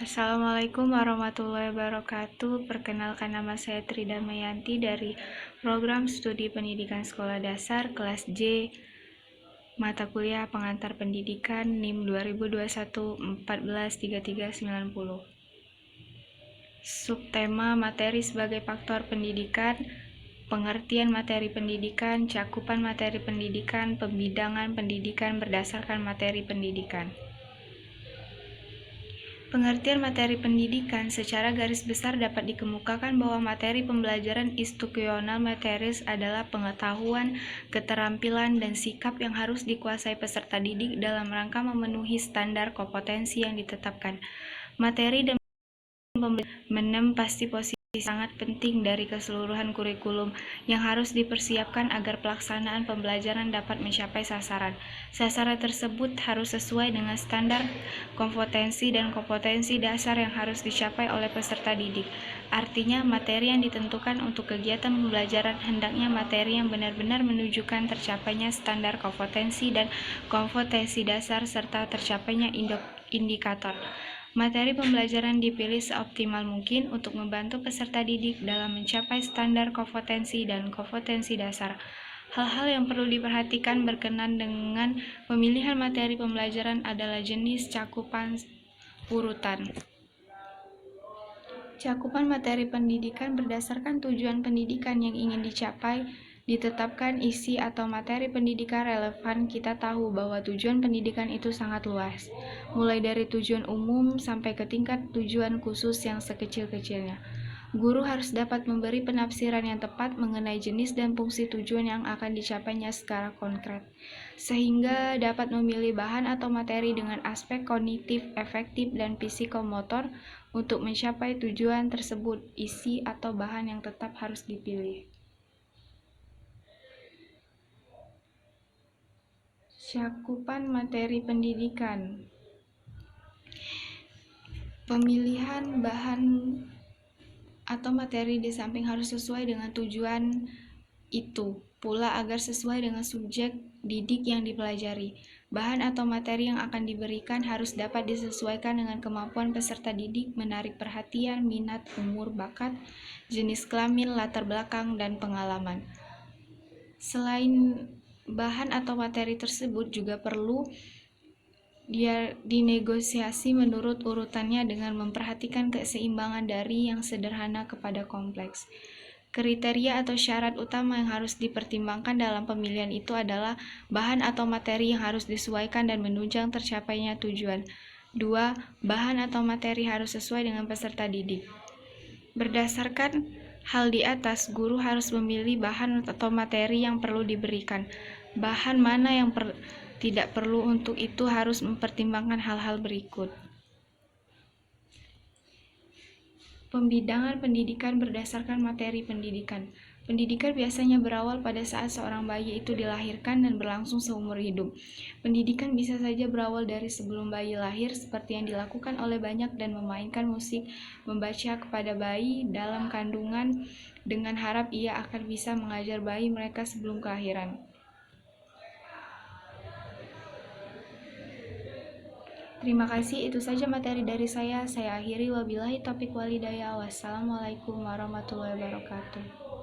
Assalamualaikum warahmatullahi wabarakatuh. Perkenalkan, nama saya Tri Damayanti dari Program Studi Pendidikan Sekolah Dasar kelas J, mata kuliah Pengantar Pendidikan NIM 2021 Subtema materi sebagai faktor pendidikan, pengertian materi pendidikan, cakupan materi pendidikan, pembidangan pendidikan berdasarkan materi pendidikan. Pengertian materi pendidikan secara garis besar dapat dikemukakan bahwa materi pembelajaran instruksional materis adalah pengetahuan, keterampilan, dan sikap yang harus dikuasai peserta didik dalam rangka memenuhi standar kompetensi yang ditetapkan. Materi dan menempati posisi sangat penting dari keseluruhan kurikulum yang harus dipersiapkan agar pelaksanaan pembelajaran dapat mencapai sasaran. Sasaran tersebut harus sesuai dengan standar kompetensi dan kompetensi dasar yang harus dicapai oleh peserta didik. Artinya, materi yang ditentukan untuk kegiatan pembelajaran hendaknya materi yang benar-benar menunjukkan tercapainya standar kompetensi dan kompetensi dasar serta tercapainya indikator. Materi pembelajaran dipilih seoptimal mungkin untuk membantu peserta didik dalam mencapai standar kompetensi dan kompetensi dasar. Hal-hal yang perlu diperhatikan berkenaan dengan pemilihan materi pembelajaran adalah jenis, cakupan, urutan. Cakupan materi pendidikan berdasarkan tujuan pendidikan yang ingin dicapai, ditetapkan isi atau materi pendidikan relevan. Kita tahu bahwa tujuan pendidikan itu sangat luas, mulai dari tujuan umum sampai ke tingkat tujuan khusus yang sekecil-kecilnya. Guru harus dapat memberi penafsiran yang tepat mengenai jenis dan fungsi tujuan yang akan dicapainya secara konkret, sehingga dapat memilih bahan atau materi dengan aspek kognitif, efektif, dan psikomotor untuk mencapai tujuan tersebut. Isi atau bahan yang tetap harus dipilih. Cakupan materi pendidikan. Pemilihan bahan atau materi di samping harus sesuai dengan tujuan itu pula agar sesuai dengan subjek didik yang dipelajari. Bahan atau materi yang akan diberikan harus dapat disesuaikan dengan kemampuan peserta didik, menarik perhatian, minat, umur, bakat, jenis kelamin, latar belakang, dan pengalaman. Selain bahan atau materi tersebut juga perlu dinegosiasi menurut urutannya dengan memperhatikan keseimbangan dari yang sederhana kepada kompleks. Kriteria atau syarat utama yang harus dipertimbangkan dalam pemilihan itu adalah bahan atau materi yang harus disesuaikan dan menunjang tercapainya tujuan. 2. Bahan atau materi harus sesuai dengan peserta didik. Berdasarkan hal di atas, guru harus memilih bahan atau materi yang perlu diberikan. Bahan mana yang tidak perlu, untuk itu harus mempertimbangkan hal-hal berikut. Pembidangan pendidikan berdasarkan materi pendidikan. Pendidikan biasanya berawal pada saat seorang bayi itu dilahirkan dan berlangsung seumur hidup. Pendidikan bisa saja berawal dari sebelum bayi lahir, seperti yang dilakukan oleh banyak dan memainkan musik, membaca kepada bayi dalam kandungan dengan harap ia akan bisa mengajar bayi mereka sebelum kelahiran. Terima kasih, itu saja materi dari saya. Saya akhiri, wabillahi taufiq walhidayah. Wassalamualaikum warahmatullahi wabarakatuh.